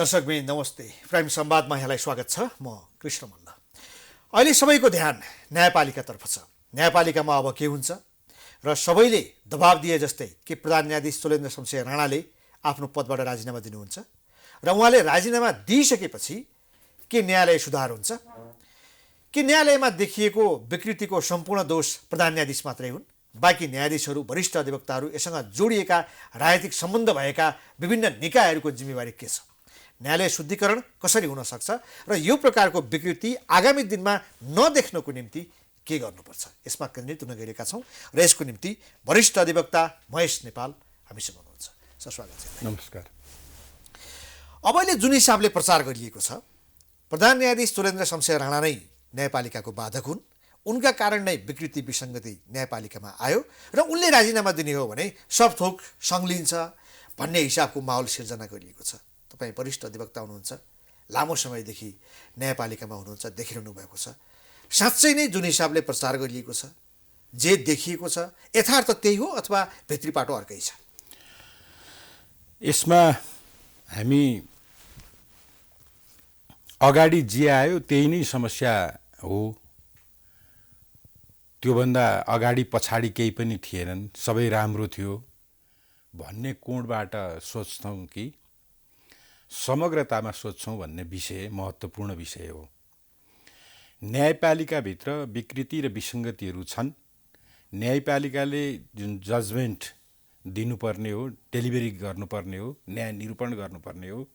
दर्शकबिन नमस्ते। प्राइम संवादमा यहाँलाई स्वागत छ। म कृष्ण मल्ल। अहिले सबैको ध्यान न्यायपालिकातर्फ छ। न्यायपालिकामा अब के हुन्छ र सबैले दबाब दिए जस्तै कि प्रधान न्यायाधीश चोलेन्द्र शमशेर राणाले आफ्नो पदबाट राजीनामा दिनुहुन्छ र उहाँले राजीनामा दिइसकेपछि के न्यायालय सुधार हुन्छ कि न्यायालयमा देखिएको विकृतिको सम्पूर्ण दोष प्रधान न्यायाधीश मात्रै हुन्? बाँकी न्यायाधीशहरू, वरिष्ठ अधिवक्ताहरू, यससँग जोडिएका राजनीतिक सम्बन्ध भएका विभिन्न निकायहरूको जिम्मेवारी के छ? न्यायालय शुद्धिकरण कसरी हुन सक्छ र यो प्रकारको विकृति आगामी दिनमा नदेख्नको निम्ति के गर्नुपर्छ, यसमा केन्द्रित हुन गइरहेका छौँ र यसको निम्ति वरिष्ठ अधिवक्ता महेश नेपाल हामीसँग हुनुहुन्छ। सर, स्वागत छ। नमस्कार। अब अहिले जुन हिसाबले प्रचार गरिएको छ, प्रधान न्यायाधीश चोलेन्द्र शमशेर राणा नै न्यायपालिकाको बाधक हुन्, उनका कारण नै विकृति विसङ्गति न्यायपालिकामा आयो र उनले राजीनामा दिने हो भने सब थोक सङ्लिन्छ भन्ने हिसाबको माहौल सिर्जना गरिएको छ। तपाईँ वरिष्ठ अधिवक्ता हुनुहुन्छ, लामो समयदेखि न्यायपालिकामा हुनुहुन्छ, देखिरहनु भएको छ। साँच्चै नै जुन हिसाबले प्रचार गरिएको छ, जे देखिएको छ, यथार्थ त्यही हो अथवा भित्री पाटो अर्कै छ? यसमा हामी अगाडि जे आयो त्यही नै समस्या हो, त्योभन्दा अगाडि पछाडि केही पनि थिएनन्, सबै राम्रो थियो भन्ने कोणबाट सोच्छौँ कि समग्रतामा सोच्छौँ भन्ने विषय महत्त्वपूर्ण विषय हो। न्यायपालिकाभित्र विकृति र विसङ्गतिहरू छन्। न्यायपालिकाले जुन जजमेन्ट दिनुपर्ने हो, डेलिभरी गर्नुपर्ने हो, न्याय निरूपण गर्नुपर्ने हो,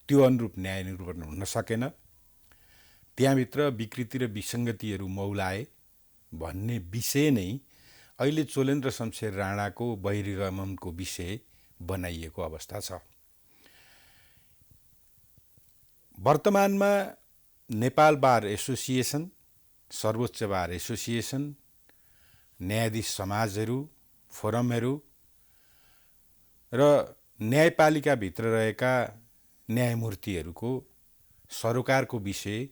त्यो अनुरूप न्याय निरूपण हुन सकेन। त्यहाँभित्र विकृति र विसङ्गतिहरू मौलाए भन्ने विषय नै अहिले चोलेन्द्र शमशेर राणाको बहिर्गमनको विषय बनाइएको अवस्था छ। वर्तमानमा नेपाल बार एसोसिएसन, सर्वोच्च बार एसोसिएसन, न्यायाधीश समाजहरू, फोरमहरू र न्यायपालिकाभित्र रहेका न्यायमूर्तिहरूको सरोकारको विषय,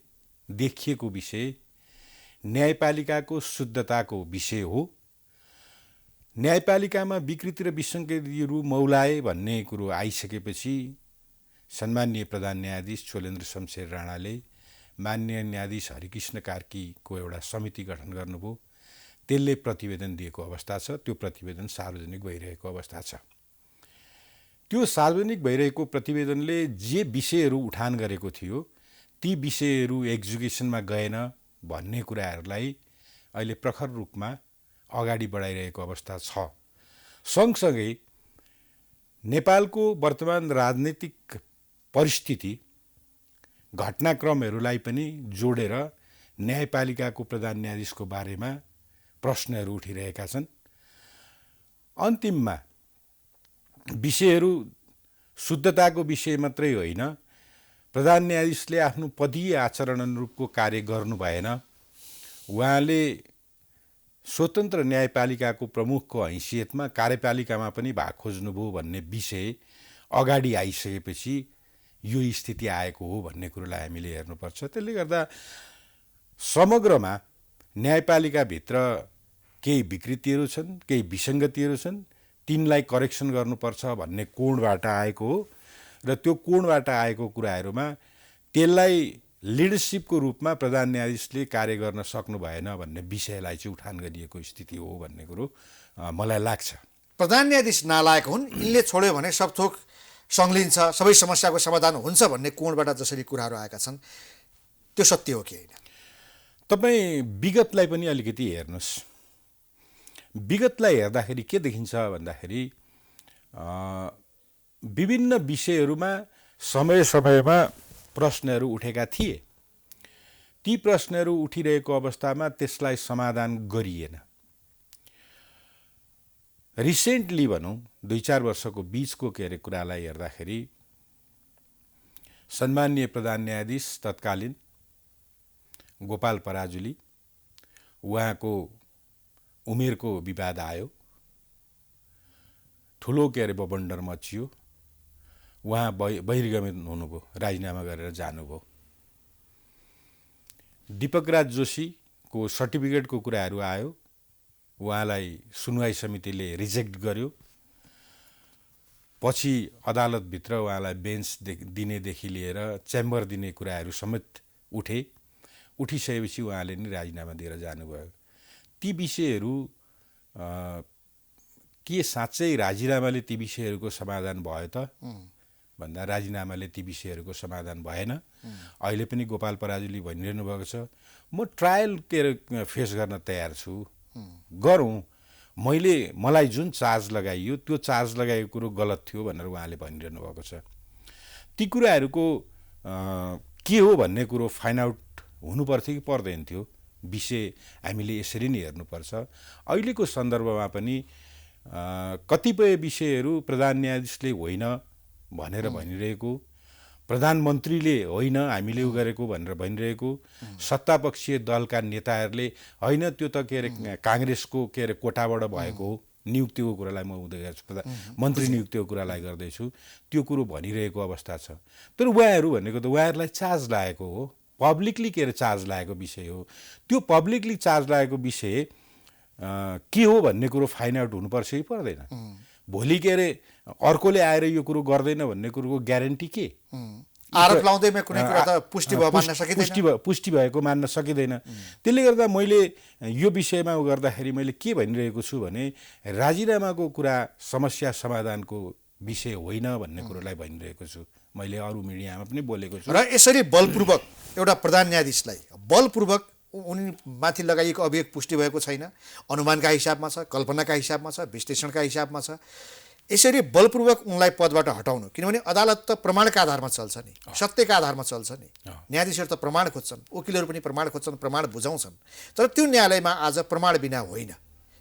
देखिएको विषय, न्यायपालिकाको शुद्धताको विषय हो। न्यायपालिकामा विकृति र विसङ्गतिहरू मौलाए भन्ने कुरो आइसकेपछि सम्माननीय प्रधान न्यायाधीश चोलेन्द्र शमशेर राणाले माननीय न्यायाधीश हरिकृष्ण कार्कीको एउटा समिति गठन गर्नुभयो। त्यसले प्रतिवेदन दिएको अवस्था छ। त्यो प्रतिवेदन सार्वजनिक भइरहेको अवस्था छ। त्यो सार्वजनिक भइरहेको प्रतिवेदनले जे विषयहरू उठान गरेको थियो ती विषयहरू एक्जिक्युसनमा गएन भन्ने कुराहरूलाई अहिले प्रखर रूपमा अगाडि बढाइरहेको अवस्था छ। सँगसँगै नेपालको वर्तमान राजनीतिक परिस्थिति, घटनाक्रमहरूलाई पनि जोडेर न्यायपालिकाको प्रधान न्यायाधीशको बारेमा प्रश्नहरू उठिरहेका छन्। अन्तिममा विषयहरू शुद्धताको विषय मात्रै होइन, प्रधान न्यायाधीशले आफ्नो पदीय आचरण अनुरूपको कार्य गर्नु भएन, उहाँले स्वतन्त्र न्यायपालिकाको प्रमुखको हैसियतमा कार्यपालिकामा पनि भाग खोज्नुभयो भन्ने विषय अगाडि आइसकेपछि यो स्थिति आएको हो भन्ने कुरोलाई हामीले हेर्नुपर्छ। त्यसले गर्दा समग्रमा न्यायपालिकाभित्र केही विकृतिहरू छन्, केही विसङ्गतिहरू छन्, तिनलाई करेक्सन गर्नुपर्छ भन्ने कोणबाट आएको हो र त्यो कोणबाट आएको कुराहरूमा त्यसलाई लिडरसिपको रूपमा प्रधान न्यायाधीशले कार्य गर्न सक्नु भएन भन्ने विषयलाई चाहिँ उठान गरिएको स्थिति हो भन्ने कुरो मलाई लाग्छ। प्रधान न्यायाधीश नालायक हुन्, यिनले छोड्यो भने सब थोक सङ्लिन्छ, सबै समस्याको समाधान हुन्छ भन्ने कोणबाट जसरी कुराहरू आएका छन्, त्यो सत्य हो कि होइन? तपाईँ विगतलाई पनि अलिकति हेर्नुहोस्। विगतलाई हेर्दाखेरि के देखिन्छ भन्दाखेरि विभिन्न विषयहरूमा समय समयमा प्रश्नहरू उठेका थिए। ती प्रश्नहरू उठिरहेको अवस्थामा त्यसलाई समाधान गरिएन। रिसेन्टली भनौँ 2-4 वर्षको बिचको कुरालाई हेर्दाखेरि सम्माननीय प्रधान न्यायाधीश तत्कालीन गोपाल पराजुली, उहाँको उमेरको विवाद आयो, ठुलो बबन्डर मचियो, उहाँ बहिर्गमन हुनुभयो, राजीनामा गरेर जानुभयो। दीपकराज जोशीको सर्टिफिकेटको कुराहरू आयो, उहाँलाई सुनवाई समितिले रिजेक्ट गर्यो। पछि अदालतभित्र उहाँलाई बेन्च दिनेदेखि लिएर च्याम्बर दिने कुराहरू समेत उठिसकेपछि उहाँले नि राजीनामा दिएर जानुभयो। ती विषयहरू के साँच्चै राजीनामाले ती विषयहरूको समाधान भयो त भन्दा राजीनामाले ती विषयहरूको समाधान भएन। अहिले पनि गोपाल पराजुली भनिरहनु भएको छ म ट्रायल फेस गर्न तयार छु, गरौँ, मलाई जुन चार्ज लगाइयो त्यो चार्ज लगाएको कुरो गलत थियो भनेर उहाँले भनिरहनु भएको छ। ती कुराहरूको के हो भन्ने कुरो फाइन्ड आउट हुनुपर्थ्यो कि पर्दैन थियो, विषय हामीले यसरी नै हेर्नुपर्छ। अहिलेको सन्दर्भमा पनि कतिपय विषयहरू प्रधान न्यायाधीशले होइन भनेर भनिरहेको, प्रधानमन्त्रीले होइन हामीले उ गरेको भनेर भनिरहेको, सत्तापक्षीय दलका नेताहरूले होइन त्यो त के अरे काङ्ग्रेसको के अरे कोटाबाट भएको हो, नियुक्तिको कुरालाई म उदय गर्छु, मन्त्री नियुक्तिको कुरालाई गर्दैछु, त्यो कुरो भनिरहेको अवस्था छ। तर उहाँहरू भनेको त उहाँहरूलाई चार्ज लागेको हो, पब्लिकली के अरे चार्ज लागेको विषय हो। त्यो पब्लिकली चार्ज लागेको विषय के हो भन्ने कुरो फाइन्ड आउट हुनुपर्छ कि पर्दैन? भोलि के अरे अर्कोले आएर यो कुरो गर्दैन भन्ने कुरोको ग्यारेन्टी के? आरोप लाउँदैमा कुनै कुरा त पुष्टि भयो मान्न सकिँदैन, पुष्टि भएको मान्न सकिँदैन। त्यसले गर्दा मैले यो विषयमा गर्दाखेरि मैले के भनिरहेको छु भने राजीनामाको कुरा समस्या समाधानको विषय होइन भन्ने कुरोलाई भनिरहेको छु। मैले अरू मिडियामा पनि बोलेको छु। र यसरी बलपूर्वक एउटा प्रधान न्यायाधीशलाई बलपूर्वक उनीमाथि लगाइएको अभियोग पुष्टि भएको छैन, अनुमानका हिसाबमा छ, कल्पनाका हिसाबमा छ, विश्लेषणका हिसाबमा छ, यसरी बलपूर्वक उनलाई पदबाट हटाउनु, किनभने अदालत त प्रमाणका आधारमा चल्छ नि, सत्यका आधारमा चल्छ नि। न्यायाधीशहरू त प्रमाण खोज्छन्, वकिलहरू पनि प्रमाण खोज्छन्, प्रमाण बुझाउँछन्। तर त्यो न्यायालयमा आज प्रमाण बिना होइन,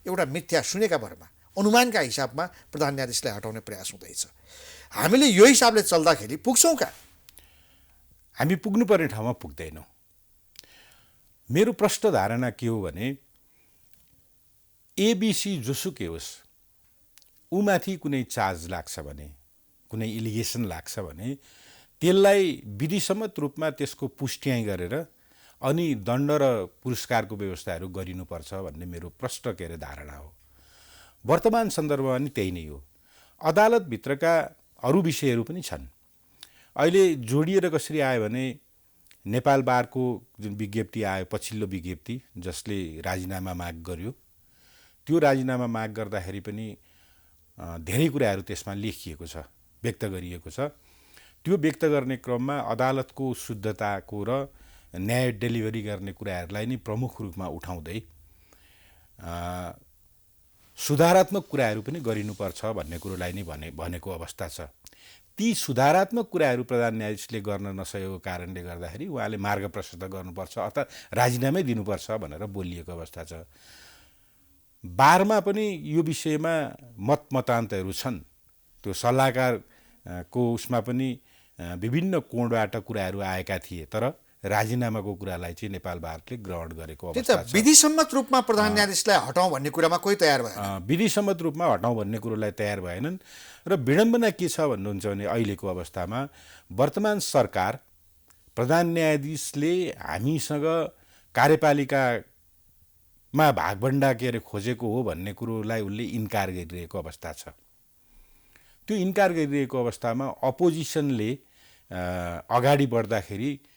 एउटा मिथ्या सुनेका भरमा अनुमानका हिसाबमा प्रधान न्यायाधीशलाई हटाउने प्रयास हुँदैछ। हामीले यो हिसाबले चल्दाखेरि पुग्छौँ कहाँ? हामी पुग्नुपर्ने ठाउँमा पुग्दैनौँ। मेरो प्रष्ट धारणा के हो भने एबिसी जोसुकै होस्, उमाथि कुनै चार्ज लाग्छ भने, कुनै इलिगेसन लाग्छ भने त्यसलाई विधिसम्मत रूपमा त्यसको पुष्ट्याइ गरेर अनि दण्ड र पुरस्कारको व्यवस्थाहरू गरिनुपर्छ भन्ने मेरो प्रष्ट के अरे धारणा हो। वर्तमान सन्दर्भमा नि त्यही नै हो। अदालतभित्रका अरू विषयहरू पनि छन्। अहिले जोडिएर कसरी आयो भने नेपाल बारको जुन विज्ञप्ति आयो, पछिल्लो विज्ञप्ति जसले राजीनामा माग गर्यो, त्यो राजीनामा माग गर्दाखेरि पनि धेरै कुराहरू त्यसमा लेखिएको छ, व्यक्त गरिएको छ। त्यो व्यक्त गर्ने क्रममा अदालतको शुद्धताको र न्याय डेलिभरी गर्ने कुराहरूलाई नै प्रमुख रूपमा उठाउँदै सुधारात्मक कुराहरू पनि गरिनुपर्छ भन्ने कुरोलाई नै भनेको अवस्था छ। ती सुधारात्मक कुराहरू प्रधान न्यायाधीशले गर्न नसकेको कारणले गर्दाखेरि उहाँले मार्ग प्रशस्त गर्नुपर्छ अर्थात् राजीनामै दिनुपर्छ भनेर बोलिएको अवस्था छ। बारमा पनि यो विषयमा मतमतान्तरहरू छन्। त्यो सल्लाहकारको उसमा पनि विभिन्न कोणबाट कुराहरू आएका थिए, तर राजीनामाको कुरालाई चाहिँ नेपाल बारले ग्रहण गरेको अवस्था छ। विधिसम्मत रूपमा प्रधान न्यायाधीशलाई हटाउँ भन्ने कुरामा कोही तयार भएन। विधिसम्मत रूपमा हटाउँ भन्ने कुरोलाई तयार भएनन्। र विडम्बना के छ भन्नुहुन्छ भने अहिलेको अवस्थामा वर्तमान सरकार प्रधान न्यायाधीशले हामीसँग कार्यपालिकामा भागभण्डा के अरे खोजेको हो भन्ने कुरोलाई उसले इन्कार गरिरहेको अवस्था छ। त्यो इन्कार गरिरहेको अवस्थामा अपोजिसनले अगाडि बढ्दाखेरि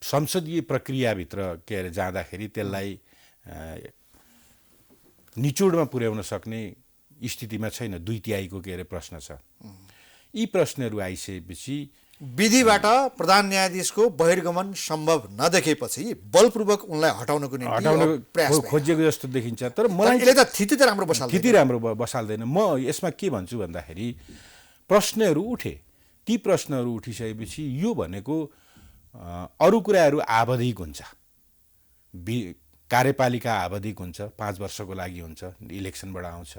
संसदीय प्रक्रियाभित्र के अरे जाँदाखेरि त्यसलाई निचोडमा पुर्याउन सक्ने स्थितिमा छैन। 2/3 के अरे प्रश्न छ। यी प्रश्नहरू आइसकेपछि विधिबाट प्रधान न्यायाधीशको बहिर्गमन सम्भव नदेखेपछि बलपूर्वक उनलाई हटाउनको निम्ति प्रयास खोजिएको जस्तो देखिन्छ। तर मलाई यसले त थिति राम्रो बसाल्दैन। म यसमा के भन्छु भन्दाखेरि प्रश्नहरू उठे। ती प्रश्नहरू उठिसकेपछि यो भनेको अरू कुराहरू आवधिक हुन्छ। कार्यपालिका आवधिक हुन्छ, 5 वर्षको लागि हुन्छ, इलेक्सनबाट आउँछ।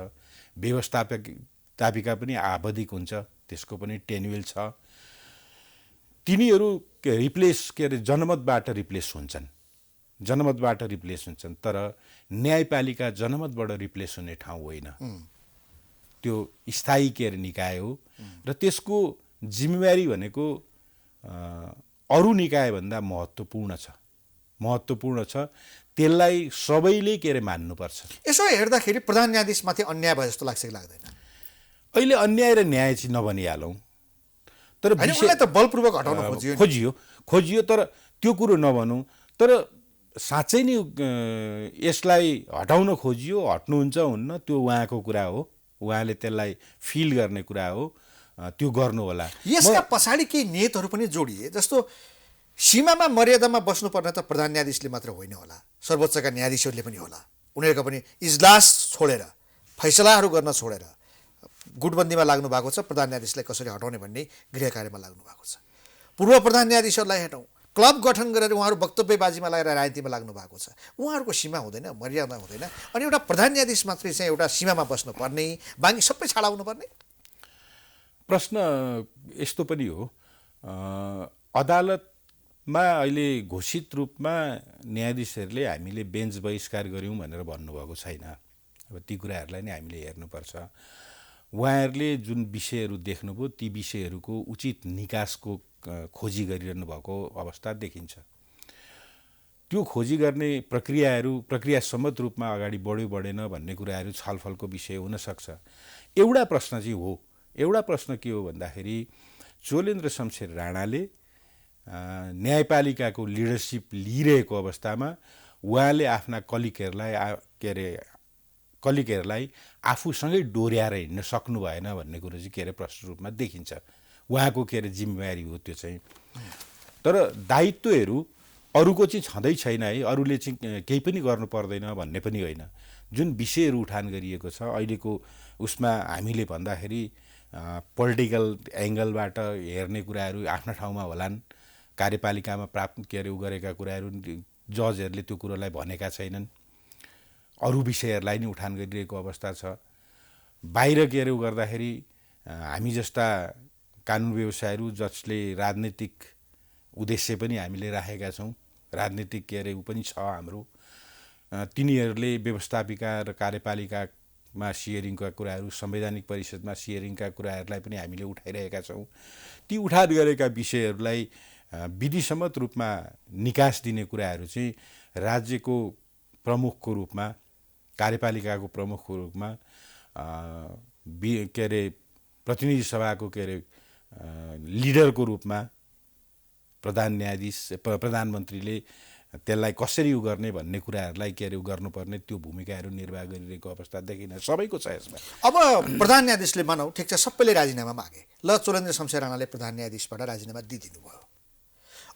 व्यवस्थापिका पनि आवधिक हुन्छ, त्यसको पनि टेन्युअल छ। तिनीहरू जनमतबाट रिप्लेस हुन्छन्, तर न्यायपालिका जनमतबाट रिप्लेस हुने ठाउँ होइन। त्यो स्थायी के अरे निकाय हो र त्यसको जिम्मेवारी भनेको अरू निकायभन्दा महत्त्वपूर्ण छ। महत्त्वपूर्ण छ, त्यसलाई सबैले के अरे मान्नुपर्छ। यसो हेर्दाखेरि प्रधान न्यायाधीशमाथि अन्याय भयो जस्तो लाग्छ कि लाग्दैन? अहिले अन्याय र न्याय चाहिँ नभनिहालौँ, तर होइन, उसलाई त बलपूर्वक हटाउन खोजियो तर त्यो कुरो नभनौँ। तर साँच्चै नै यसलाई हटाउन खोजियो, हट्नुहुन्छ हुन्न त्यो उहाँको कुरा हो, उहाँले त्यसलाई फिल गर्ने कुरा हो, त्यो गर्नु होला। यसका पछाडि केही नियतहरू पनि जोडिए, जस्तो सीमामा मर्यादामा बस्नुपर्ने त प्रधान न्यायाधीशले मात्र होइन होला, सर्वोच्चका न्यायाधीशहरूले पनि होला। उनीहरूको पनि इजलास छोडेर, फैसलाहरू गर्न छोडेर गुटबन्दीमा लाग्नु भएको छ। प्रधान न्यायाधीशलाई कसरी हटाउने भन्ने गृह कार्यमा लाग्नु भएको छ। पूर्व प्रधान न्यायाधीशहरूलाई हटाउँ, क्लब गठन गरेर उहाँहरू वक्तव्यबाजीमा लागेर राजनीतिमा लाग्नु भएको छ। उहाँहरूको सीमा हुँदैन, मर्यादा हुँदैन, अनि एउटा प्रधान न्यायाधीश मात्रै चाहिँ एउटा सीमामा बस्नुपर्ने, बाँकी सबै छाडाउनु पर्ने। प्रश्न यस्तो पनि हो, अदालतमा अहिले घोषित रूपमा न्यायाधीशहरूले हामीले बेन्च बहिष्कार गऱ्यौँ भनेर भन्नुभएको छैन। अब ती कुराहरूलाई नै हामीले हेर्नुपर्छ। उहाँहरूले जुन विषयहरू देख्नुभयो ती विषयहरूको उचित निकासको खोजी गरिरहनु भएको अवस्था देखिन्छ। त्यो खोजी गर्ने प्रक्रिया सम्मत रूपमा अगाडि बढ्यो बढेन भन्ने कुराहरू छलफलको विषय हुनसक्छ। एउटा प्रश्न चाहिँ हो, एउटा प्रश्न के हो भन्दाखेरि चोलेन्द्र शमशेर राणाले न्यायपालिकाको लिडरसिप लिइरहेको अवस्थामा उहाँले आफ्ना कलिगहरूलाई आफूसँगै डोर्याएर हिँड्न सक्नु भएन भन्ने कुरो चाहिँ के अरे प्रष्ट रूपमा देखिन्छ। उहाँको के अरे जिम्मेवारी हो त्यो चाहिँ। तर दायित्वहरू अरूको चाहिँ छँदै छैन है, अरूले चाहिँ केही पनि गर्नु पर्दैन भन्ने पनि होइन। जुन विषयहरू उठान गरिएको छ अहिलेको उसमा हामीले भन्दाखेरि पोलिटिकल एङ्गलबाट हेर्ने कुराहरू आफ्ना ठाउँमा होलान्। कार्यपालिकामा प्राप्त के अरे गरेका कुराहरू जजहरूले त्यो कुरोलाई भनेका छैनन्। अरू विषयहरूलाई नै उठान गरिरहेको अवस्था छ। बाहिर के अरे गर्दाखेरि हामी जस्ता कानुन व्यवसायहरू जसले राजनीतिक उद्देश्य पनि हामीले राखेका छौँ, राजनीतिक के अरे ऊ पनि छ हाम्रो, तिनीहरूले व्यवस्थापिका र कार्यपालिकामा सियरिङका कुराहरू, संवैधानिक परिषदमा सियरिङका कुराहरूलाई पनि हामीले उठाइरहेका छौँ। ती उठान गरेका विषयहरूलाई विधिसम्मत रूपमा निकास दिने कुराहरू चाहिँ राज्यको प्रमुखको रूपमा, कार्यपालिकाको प्रमुखको रूपमा के अरे प्रतिनिधि सभाको के अरे लिडरको रूपमा प्रधानमन्त्रीले त्यसलाई कसरी उ गर्ने भन्ने कुराहरूलाई के अरे गर्नुपर्ने त्यो भूमिकाहरू निर्वाह गरिरहेको अवस्था देखिन सबैको छ यसमा। अब प्रधान न्यायाधीशले मानौ ठिक छ, सबैले राजीनामा मागे, ल चोलेन्द्र शमशेर राणाले प्रधान न्यायाधीशबाट राजीनामा दिइदिनु भयो,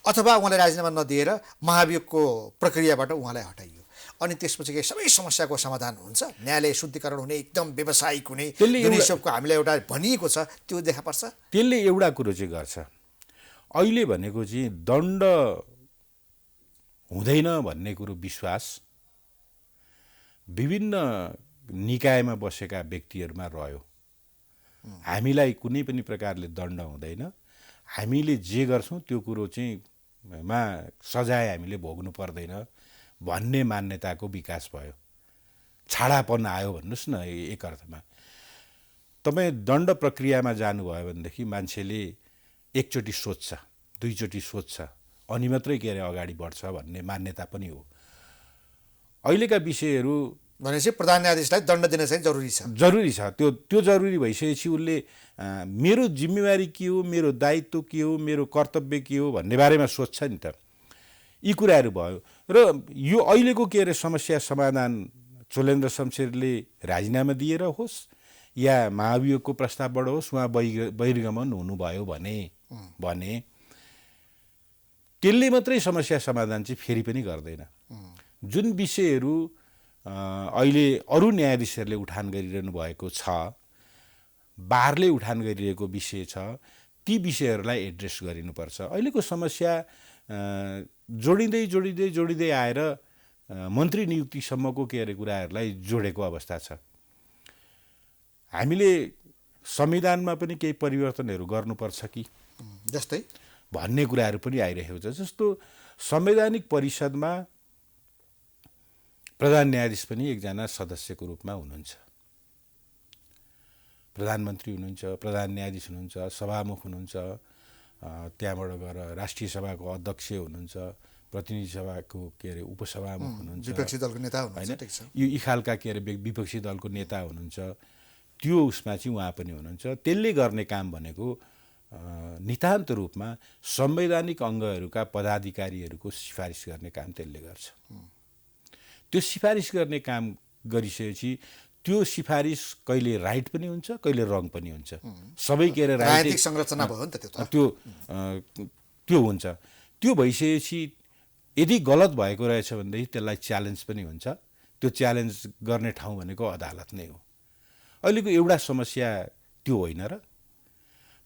अथवा उहाँले राजीनामा नदिएर महाभियोगको प्रक्रियाबाट उहाँलाई हटाइयो, अनि त्यसपछि के सबै समस्याको समाधान हुन्छ, न्यायालय शुद्धिकरण हुने, एकदम व्यावसायिक हुने, युनिसेफको हामीलाई एउटा भनिएको छ, त्यो देखा पर्छ। त्यसले एउटा कुरो चाहिँ गर्छ, अहिले भनेको चाहिँ दण्ड हुँदैन भन्ने कुरो विश्वास विभिन्न निकायमा बसेका व्यक्तिहरूमा रह्यो। हामीलाई कुनै पनि प्रकारले दण्ड हुँदैन, हामीले जे गर्छौँ त्यो कुरो चाहिँ मा सजाय हामीले भोग्नु पर्दैन भन्ने मान्यताको विकास भयो। छाडापन आयो भन्नुहोस् न एक अर्थमा। तपाईँ दण्ड प्रक्रियामा जानुभयो भनेदेखि मान्छेले एकचोटि सोध्छ, दुईचोटि सोध्छ, अनि मात्रै के अरे अगाडि बढ्छ भन्ने मान्यता पनि हो। अहिलेका विषयहरू भनेपछि प्रधान न्यायाधीशलाई दण्ड दिन चाहिँ जरुरी छ। त्यो जरुरी भइसकेपछि उसले मेरो जिम्मेवारी के हो, मेरो दायित्व के हो, मेरो कर्तव्य के हो भन्ने बारेमा सोध्छ नि त। यी कुराहरू भयो र यो अहिलेको के अरे समस्या समाधान चोलेन्द्र शमशेरले राजीनामा दिएर होस् या महाभियोगको प्रस्तावबाट होस् उहाँ बहिर्गमन हुनुभयो भने त्यसले मात्रै समस्या समाधान चाहिँ फेरि पनि गर्दैन। जुन विषयहरू अहिले अरू न्यायाधीशहरूले उठान गरिरहनु भएको छ, बारले उठान गरिरहेको विषय छ, ती विषयहरूलाई एड्रेस गरिनुपर्छ। अहिलेको समस्या जोडिँदै आएर मन्त्री नियुक्तिसम्मको के अरे कुराहरूलाई जोडेको अवस्था छ। हामीले संविधानमा पनि केही परिवर्तनहरू गर्नुपर्छ कि जस्तै भन्ने कुराहरू पनि आइरहेको छ। जस्तो संवैधानिक परिषदमा प्रधान न्यायाधीश पनि एकजना सदस्यको रूपमा हुनुहुन्छ, प्रधानमन्त्री हुनुहुन्छ, प्रधान न्यायाधीश हुनुहुन्छ, सभामुख हुनुहुन्छ, त्यहाँबाट गएर राष्ट्रिय सभाको अध्यक्ष हुनुहुन्छ, प्रतिनिधि सभाको के अरे उपसभामुख हुनुहुन्छ, विपक्षी दलको नेता हुनुहुन्छ, होइन, ठिक छ। यी खालका के अरे विपक्षी दलको नेता हुनुहुन्छ, त्यो उसमा चाहिँ उहाँ पनि हुनुहुन्छ। त्यसले गर्ने काम भनेको नितान्त रूपमा संवैधानिक अङ्गहरूका पदाधिकारीहरूको सिफारिस गर्ने काम त्यसले गर्छ। त्यो सिफारिस गर्ने काम गरिसकेपछि त्यो सिफारिस कहिले राइट पनि हुन्छ, कहिले रङ पनि हुन्छ। सबै के अरे राजनीतिक संरचना भयो नि त त्यो त। त्यो हुन्छ। त्यो भइसकेपछि यदि गलत भएको रहेछ भनेदेखि त्यसलाई च्यालेन्ज पनि हुन्छ। त्यो च्यालेन्ज गर्ने ठाउँ भनेको अदालत नै हो। अहिलेको एउटा समस्या त्यो होइन र,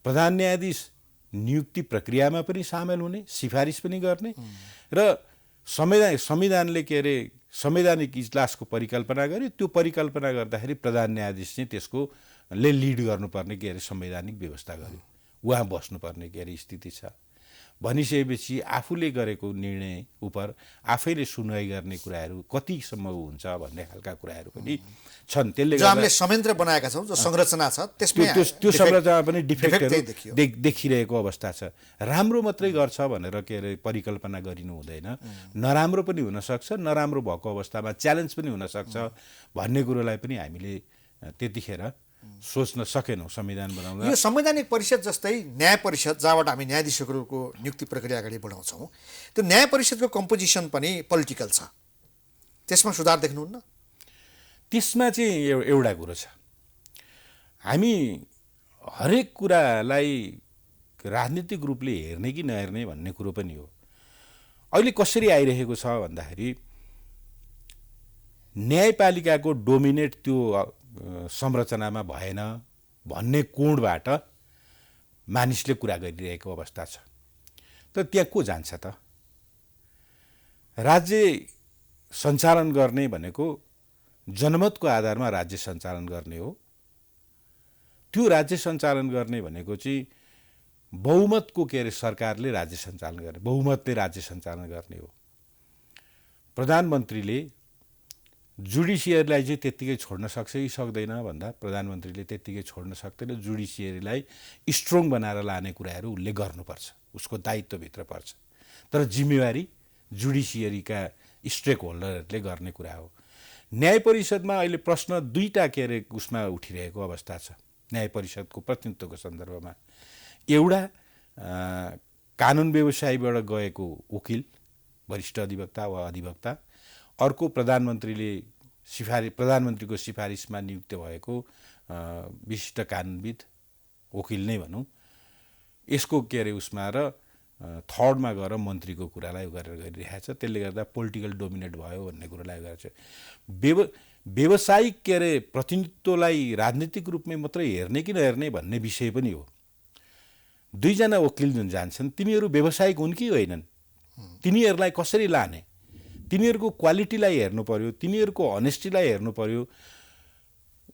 प्रधान न्यायाधीश नियुक्ति प्रक्रियामा पनि सामेल हुने, सिफारिस पनि गर्ने र संविधानले के अरे संवैधानिक इजलासको परिकल्पना गर्यो। त्यो परिकल्पना गर्दाखेरि प्रधान न्यायाधीश चाहिँ त्यसको लिड गर्नुपर्ने के अरे संवैधानिक व्यवस्था गर्यो। उहाँ बस्नुपर्ने के अरे स्थिति छ भनिसकेपछि आफूले गरेको निर्णय उप आफैले सुनवाई गर्ने कुराहरू कतिसम्म हुन्छ भन्ने खालका कुराहरू पनि छन्। त्यसले गर्दा हामीले संयन्त्र बनाएका छौँ, जो संरचना छ त्यसमा त्यो संरचना पनि डिफेक्टहरू देखिरहेको अवस्था छ। राम्रो मात्रै गर्छ भनेर के अरे परिकल्पना गरिनु हुँदैन। नराम्रो पनि हुनसक्छ, नराम्रो भएको अवस्थामा च्यालेन्ज पनि हुनसक्छ भन्ने कुरोलाई पनि हामीले त्यतिखेर सोच्न सकेनौँ संविधान बनाउँदा। यो संवैधानिक परिषद जस्तै न्याय परिषद, जहाँबाट हामी न्यायाधीशहरूको नियुक्ति प्रक्रिया अगाडि बढाउँछौँ, त्यो न्याय परिषदको कम्पोजिसन पनि पोलिटिकल छ। त्यसमा सुधार देख्नुहुन्न? त्यसमा चाहिँ एउटा कुरो छ, हामी हरेक कुरालाई राजनीतिक रूपले हेर्ने कि नहेर्ने भन्ने कुरो पनि हो। अहिले कसरी आइरहेको छ भन्दाखेरि न्यायपालिकाको डोमिनेट त्यो संरचनामा भएन भन्ने कोणबाट मानिसले कुरा गरिरहेको अवस्था छ। तर त्यहाँ को जान्छ त? राज्य सञ्चालन गर्ने भनेको जनमतको आधारमा राज्य सञ्चालन गर्ने हो। त्यो राज्य सञ्चालन गर्ने भनेको चाहिँ बहुमतको के अरे सरकारले राज्य सञ्चालन गर्ने, बहुमतले राज्य सञ्चालन गर्ने हो। प्रधानमन्त्रीले जुडिसियरीलाई चाहिँ त्यत्तिकै छोड्न सक्छ कि सक्दैन भन्दा प्रधानमन्त्रीले त्यत्तिकै छोड्न सक्दैन। जुडिसियरीलाई स्ट्रङ बनाएर लाने कुराहरू उसले गर्नुपर्छ, उसको दायित्वभित्र पर्छ। तर जिम्मेवारी जुडिसियरीका स्टेक होल्डरहरूले गर्ने कुरा हो। न्याय परिषदमा अहिले प्रश्न दुईटा के अरे उसमा उठिरहेको अवस्था छ न्याय परिषदको प्रतिनिधित्वको सन्दर्भमा। एउटा कानुन व्यवसायीबाट गएको वकिल, वरिष्ठ अधिवक्ता वा अधिवक्ता, अर्को प्रधानमन्त्रीको सिफारिसमा नियुक्त भएको विशिष्ट कानुनविद, वकिल नै भनौँ। यसको के अरे उसमा र थर्डमा गएर मन्त्रीको कुरालाई गरेर गरिरहेको छ। त्यसले गर्दा पोलिटिकल डोमिनेट भयो भन्ने कुरोलाई गरेर छ। व्यावसायिक के अरे प्रतिनिधित्वलाई राजनीतिक रूपमै मात्रै हेर्ने कि नहेर्ने भन्ने विषय पनि हो। दुईजना वकिल जुन जान्छन् तिनीहरू व्यावसायिक हुन् कि होइनन्, तिनीहरूलाई कसरी लाने, तिनीहरूको क्वालिटीलाई हेर्नु पर्यो, तिनीहरूको अनेस्टीलाई हेर्नु पर्यो,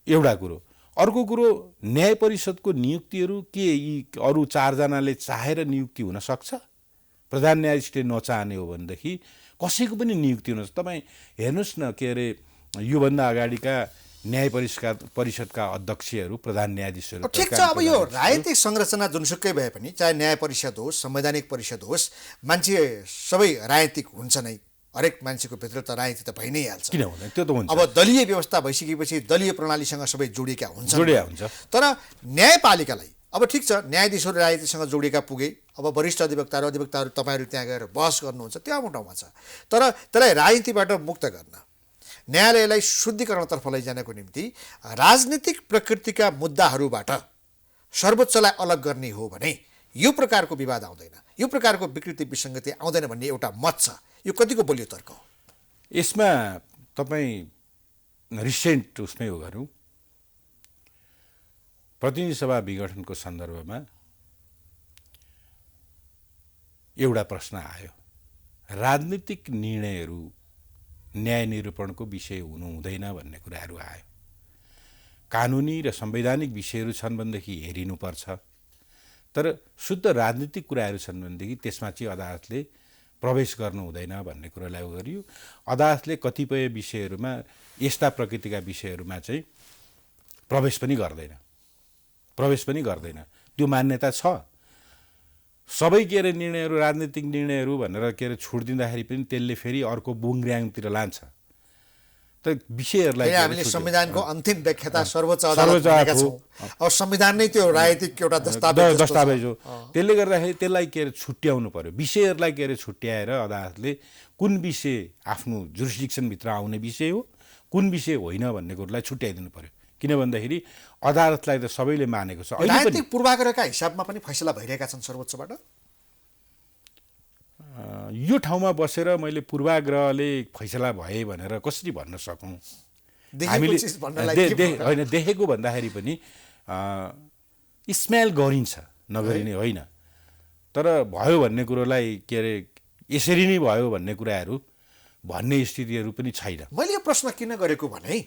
एउटा कुरो। अर्को कुरो, न्याय परिषदको नियुक्तिहरू के यी अरू चारजनाले चाहेर नियुक्ति हुन सक्छ? प्रधान न्यायाधीशले नचाहने हो भनेदेखि कसैको पनि नियुक्ति हुन सक्छ। तपाईँ हेर्नुहोस् न, के अरे योभन्दा अगाडिका न्याय परिषदका अध्यक्षहरू प्रधान न्यायाधीशहरू। ठिक छ, अब यो राजनीतिक संरचना जुनसुकै भए पनि, चाहे न्याय परिषद होस्, संवैधानिक परिषद होस्, मान्छे सबै राजनीतिक हुन्छ नै। हरेक मान्छेको भित्र त राजनीति त भइ नै हाल्छ। किन हुँदैन? त्यो त हुन्छ। अब दलीय व्यवस्था भइसकेपछि दलीय प्रणालीसँग सबै जोडिएका हुन्छ। हुन्छ। तर न्यायपालिकालाई अब ठिक छ, न्यायाधीशहरू राजनीतिसँग जोडिएका पुगे, अब वरिष्ठ अधिवक्ताहरू तपाईँहरू त्यहाँ गएर बहस गर्नुहुन्छ, त्यो आफ्नो ठाउँमा छ। तर त्यसलाई राजनीतिबाट मुक्त गर्न, न्यायालयलाई शुद्धिकरणतर्फ लैजानको निम्ति राजनीतिक प्रकृतिका मुद्दाहरूबाट सर्वोच्चलाई अलग गर्ने हो भने यो प्रकारको विवाद आउँदैन, यो प्रकारको विकृति विसङ्गति आउँदैन भन्ने एउटा मत छ। यो कतिको बलियो तर्क हो? यसमा तपाईँ रिसेन्ट उसमै हो गरौँ, प्रतिनिधि सभा विघटनको सन्दर्भमा एउटा प्रश्न आयो, राजनीतिक निर्णयहरू न्याय निरूपणको विषय हुनु हुँदैन भन्ने कुराहरू आयो। कानुनी र संवैधानिक विषयहरू छन् भनेदेखि हेरिनुपर्छ, तर शुद्ध राजनीतिक कुराहरू छन् भनेदेखि त्यसमा चाहिँ अदालतले प्रवेश गर्नु हुँदैन भन्ने कुरालाई गरियो। अदालतले कतिपय विषयहरूमा, यस्ता प्रकृतिका विषयहरूमा चाहिँ प्रवेश पनि गर्दैन, त्यो मान्यता छ। सबै के अरे निर्णयहरू राजनीतिक निर्णयहरू भनेर के अरे छुट दिँदाखेरि पनि त्यसले फेरि अर्को बुङर्याङतिर लान्छ। त विषयहरूलाई फेरि हामीले संविधानको अन्तिम व्याख्याता सर्वोच्च अदालत भनेका छौँ। अब संविधान नै त्यो राजनीतिक एउटा दस्तावेज हो। त्यसले गर्दाखेरि त्यसलाई के अरे छुट्याउनु पर्यो। विषयहरूलाई के अरे छुट्याएर अदालतले कुन विषय आफ्नो जुरिस्डिक्सनभित्र आउने विषय हो, कुन विषय होइन भन्ने कुरोलाई छुट्याइदिनु पर्यो। किन भन्दाखेरि अदालतलाई त सबैले मानेको छ। राजनीतिक पूर्वाग्रहका हिसाबमा पनि फैसला भइरहेका छन् सर्वोच्चबाट। यो ठाउँमा बसेर मैले पूर्वाग्रहले फैसला भए भनेर कसरी भन्न सकौँ? हामीले होइन देखेको भन्दाखेरि पनि स्मेल गरिन्छ, नगरिने होइन, तर भयो भन्ने कुरोलाई के अरे यसरी नै भयो भन्ने कुराहरू भन्ने स्थितिहरू पनि छैन। मैले यो प्रश्न किन गरेको भने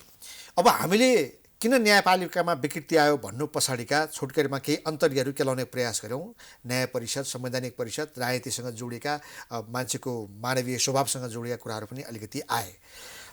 अब हामीले किन न्यायपालिकामा विकृति आयो भन्नु पछाडिका छोटकरीमा केही अन्तर्यहरू केलाउने प्रयास गऱ्यौँ। न्याय परिषद, संवैधानिक परिषद, राजनीतिसँग जोडिएका मान्छेको मानवीय स्वभावसँग जोडिएका कुराहरू पनि अलिकति आए।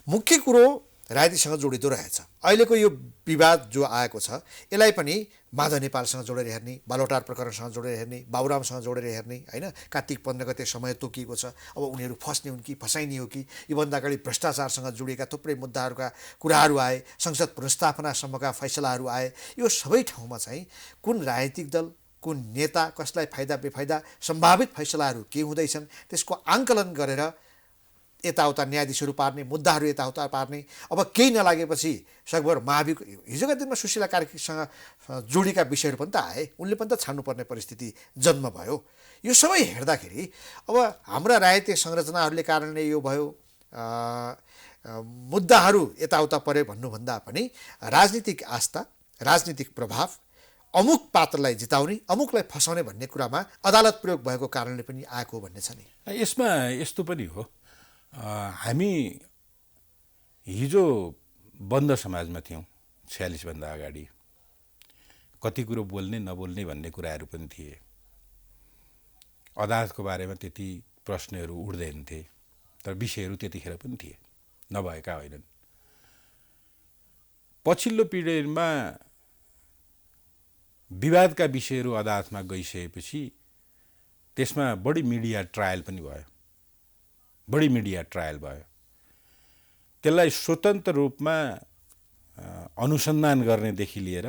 मुख्य कुरो राजनीतिसँग जोडिँदो रहेछ। अहिलेको यो विवाद जो आएको छ यसलाई पनि माधव नेपालसँग जोडेर हेर्ने, बालोटार प्रकरणसँग जोडेर हेर्ने, बाबुरामसँग जोडेर हेर्ने, होइन, कार्तिक 15 गते समय तोकिएको छ। अब उनीहरू फस्ने हुन् कि फसाइने हो कि, योभन्दा अगाडि भ्रष्टाचारसँग जोडिएका थुप्रै मुद्दाहरूका कुराहरू आए, संसद पुनर्स्थापनासम्मका फैसलाहरू आए। यो सबै ठाउँमा चाहिँ कुन राजनीतिक दल, कुन नेता, कसलाई फाइदा बेफाइदा, सम्भावित फैसलाहरू के हुँदैछन् त्यसको आङ्कलन गरेर यताउता न्यायाधीशहरू पार्ने, मुद्दाहरू यताउता पार्ने। अब केही नलागेपछि सकभर महाभिको हिजोका दिनमा सुशीला कार्कीसँग जोडिएका विषयहरू पनि त आए, उनले पनि त छाड्नुपर्ने परिस्थिति जन्म भयो। यो सबै हेर्दाखेरि अब हाम्रा राजनीतिक संरचनाहरूले कारणले यो भयो, मुद्दाहरू यताउता परे भन्नुभन्दा पनि राजनीतिक आस्था, राजनीतिक प्रभाव, अमुक पात्रलाई जिताउने, अमुकलाई फसाउने भन्ने कुरामा अदालत प्रयोग भएको कारणले पनि आएको भन्ने छ नि। यसमा यस्तो पनि हो, हामी हिजो बन्द समाजमा थियौँ 46 भन्दा अगाडि। कति कुरो बोल्ने नबोल्ने भन्ने कुराहरू पनि थिए। अदालतको बारेमा त्यति प्रश्नहरू उठ्दैन थिए, तर विषयहरू त्यतिखेर पनि थिए, नभएका होइनन्। पछिल्लो पिरियडमा विवादका विषयहरू अदालतमा गइसकेपछि त्यसमा बढी मिडिया ट्रायल पनि भयो, बढी मिडिया ट्रायल भयो। त्यसलाई स्वतन्त्र रूपमा अनुसन्धान गर्नेदेखि लिएर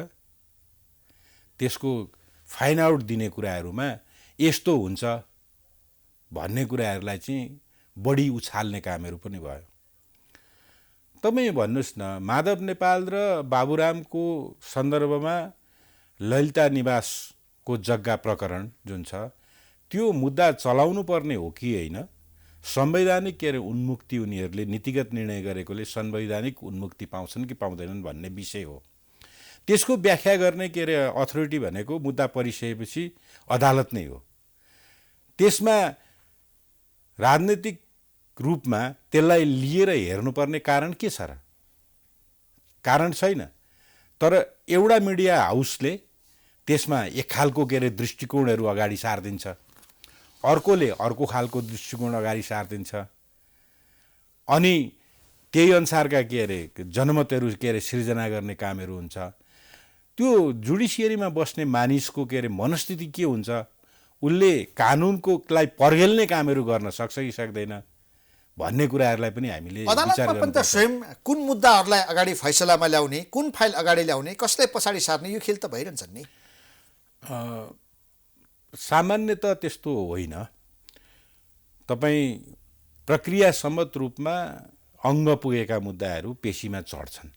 त्यसको फाइन आउट दिने कुराहरूमा यस्तो हुन्छ भन्ने कुराहरूलाई चाहिँ बढी उछाल्ने कामहरू पनि भयो। तपाईँ भन्नुहोस् न, माधव नेपाल र बाबुरामको सन्दर्भमा ललिता निवासको जग्गा प्रकरण जुन छ त्यो मुद्दा चलाउनु पर्ने हो कि होइन, संवैधानिक के अरे उन्मुक्ति उनीहरूले नीतिगत निर्णय गरेकोले संवैधानिक उन्मुक्ति पाउँछन् कि पाउँदैनन् भन्ने विषय हो। त्यसको व्याख्या गर्ने के अरे अथोरिटी भनेको मुद्दा परिसकेपछि अदालत नै हो। त्यसमा राजनीतिक रूपमा त्यसलाई लिएर हेर्नुपर्ने कारण के छ र? कारण छैन। तर एउटा मिडिया हाउसले त्यसमा एक खालको के अरे दृष्टिकोणहरू अगाडि सारिदिन्छ, अर्कोले अर्को खालको दृष्टिकोण अगाडि सारिदिन्छ, अनि त्यही अनुसारका के अरे जनमतहरू के अरे सिर्जना गर्ने कामहरू हुन्छ। त्यो जुडिसियरीमा बस्ने मानिसको के अरे मनस्थिति के हुन्छ, उसले कानुनकोलाई पर्गेल्ने कामहरू गर्न सक्छ कि सक्दैन भन्ने कुराहरूलाई पनि हामीले अदालतमा पनि त स्वयं कुन मुद्दाहरूलाई अगाडि फैसलामा ल्याउने, कुन फाइल अगाडि ल्याउने, कसलाई पछाडि सार्ने, यो खेल त भइरहन्छन् नि। सामान्यतः त्यस्तो होइन। तपाईँ प्रक्रिया सम्मत रूपमा अङ्ग पुगेका मुद्दाहरू पेशीमा चढ्छन्,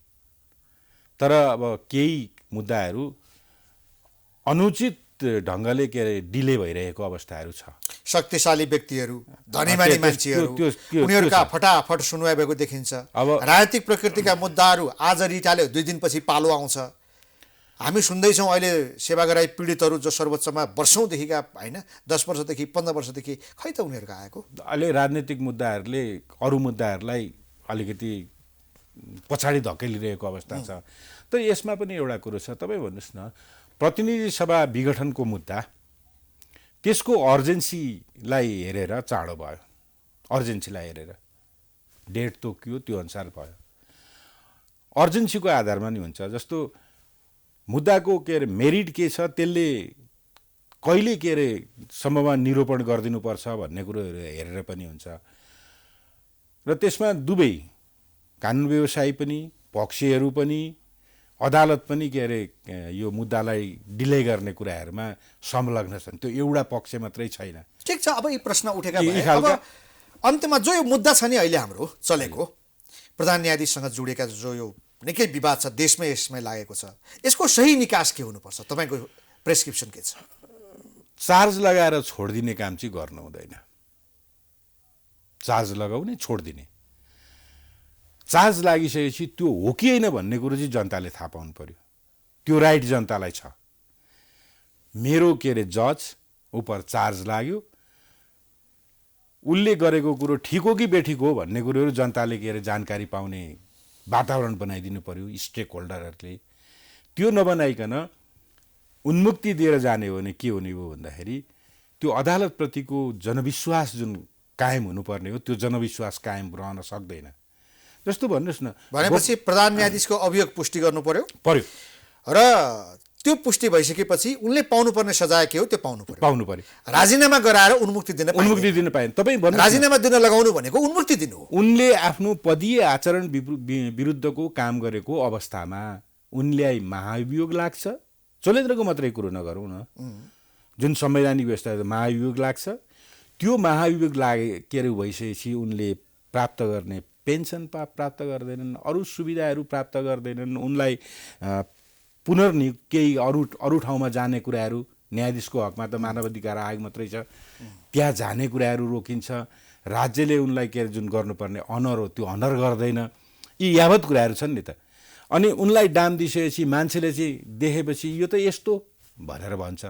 तर अब केही मुद्दाहरू अनुचित ढङ्गले के अरे डिले भइरहेको अवस्थाहरू छ। शक्तिशाली व्यक्तिहरू, धनीमानी मान्छेहरू, उनीहरूका फटाफट सुनवाई भएको देखिन्छ। अब राजनीतिक प्रकृतिका मुद्दाहरू आज रिटाल्यो, 2 दिनपछि पालो आउँछ। हामी सुन्दैछौँ अहिले सेवाग्राही पीडितहरू जो सर्वोच्चमा वर्षौँदेखिका, होइन, 10 वर्षदेखि 15 वर्षदेखि, खै त उनीहरूको आएको। अहिले राजनीतिक मुद्दाहरूले अरू मुद्दाहरूलाई अलिकति पछाडि धकेलिरहेको अवस्था छ। तर यसमा पनि एउटा कुरो छ, तपाईँ भन्नुहोस् न, प्रतिनिधि सभा विघटनको मुद्दा त्यसको अर्जेन्सीलाई हेरेर चाँडो भयो, अर्जेन्सीलाई हेरेर डेट तोकियो, त्यो अनुसार भयो। अर्जेन्सीको आधारमा नि हुन्छ। जस्तो मुद्दाको के अरे मेरिट के छ त्यसले कहिले के अरे सम्ममा निरूपण गरिदिनुपर्छ भन्ने कुरोहरू हेरेर पनि हुन्छ। र त्यसमा दुवै कानुन व्यवसायी पनि, पक्षीहरू पनि, अदालत पनि के अरे यो मुद्दालाई डिले गर्ने कुराहरूमा संलग्न छन्। त्यो एउटा पक्ष मात्रै छैन। ठिक छ, अब यी प्रश्न उठेका यी भए अब खालका- अन्त्यमा जो यो मुद्दा छ नि अहिले हाम्रो चलेको प्रधान न्यायाधीशसँग जोडिएका जो यो निकै विवाद छ देशमै यसमै लागेको छ, यसको सही निकास के हुनुपर्छ? तपाईँको प्रेस्क्रिप्सन के छ? चार्ज लगाएर छोडिदिने काम चाहिँ गर्नु हुँदैन। चार्ज लगाउने, छोडिदिने। चार्ज लागिसकेपछि त्यो हो कि होइन भन्ने कुरो चाहिँ जनताले थाहा पाउनु पर्यो। त्यो राइट जनतालाई छ। मेरो के अरे जज उपर चार्ज लाग्यो, उसले गरेको कुरो ठिक हो कि बेठिक हो भन्ने कुरोहरू जनताले के अरे जानकारी पाउने वातावरण बनाइदिनु पर्यो स्टेक होल्डरहरूले। त्यो नबनाइकन उन्मुक्ति दिएर जाने हो भने के हुने हो भन्दाखेरि त्यो अदालतप्रतिको जनविश्वास जुन कायम हुनुपर्ने हो त्यो जनविश्वास कायम रहन सक्दैन। जस्तो भन्नुहोस् न, भनेपछि प्रधान न्यायाधीशको अभियोग पुष्टि गर्नु पर्यो पर्यो र त्यो पुष्टि भइसकेपछि उनले पाउनुपर्ने सजाय के हो त्यो पाउनु पर्यो। राजीनामा गराएर उन्मुक्ति दिन पाएन। तपाईँ भन्नु, राजीनामा दिन लगाउनु भनेको उन्मुक्ति दिनु हो। उनले आफ्नो पदीय आचरण विरुद्धको काम गरेको अवस्थामा उनलाई महाभियोग लाग्छ। चोलेन्द्रको मात्रै कुरो नगरौँ न, जुन संवैधानिक व्यवस्था महाभियोग लाग्छ। त्यो महाभियोग लागे के अरे भइसकेपछि उनले प्राप्त गर्ने पेन्सन प्राप्त गर्दैनन्, अरू सुविधाहरू प्राप्त गर्दैनन्। उनलाई केही अरू ठाउँमा जाने कुराहरू, न्यायाधीशको हकमा त मानव अधिकार आयोग मात्रै छ, त्यहाँ जाने कुराहरू रोकिन्छ। राज्यले उनलाई के अरे जुन गर्नुपर्ने अनर हो त्यो अनर गर्दैन। यी यावत कुराहरू छन् नि त। अनि उनलाई डाम दिइसकेपछि मान्छेले चाहिँ देखेपछि यो त यस्तो भनेर भन्छ।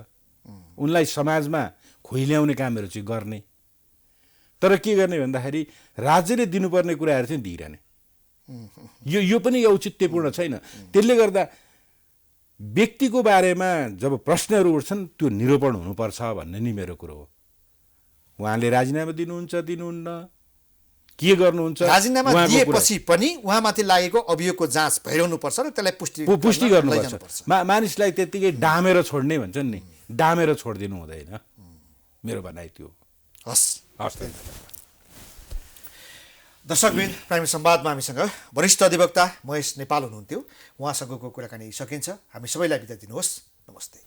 उनलाई समाजमा खुइल्याउने कामहरू चाहिँ गर्ने। तर के गर्ने भन्दाखेरि राज्यले दिनुपर्ने कुराहरू चाहिँ दिइरहने। यो पनि औचित्यपूर्ण छैन। त्यसले गर्दा व्यक्तिको बारेमा जब प्रश्नहरू उठ्छन् त्यो निरूपण हुनुपर्छ भन्ने नि मेरो कुरो हो। उहाँले राजीनामा दिनुहुन्छ, दिनुहुन्न, के गर्नुहुन्छ? राजीनामा दिएपछि पनि उहाँमाथि लागेको अभियोगको जाँच भइरहनुपर्छ र त्यसलाई पुष्टि गर्नुपर्छ। मानिसलाई त्यत्तिकै डामेर छोड्ने भन्छन् नि, डामेर छोडिदिनु हुँदैन। मेरो भनाइ त्यो। हस्। हस्। दर्शकबिन, प्राइम संवादमा हामीसँग वरिष्ठ अधिवक्ता महेश नेपाल हुनुहुन्थ्यो। उहाँसँगको कुराकानी सकिन्छ। हामी सबैलाई बिदा दिनुहोस्। नमस्ते।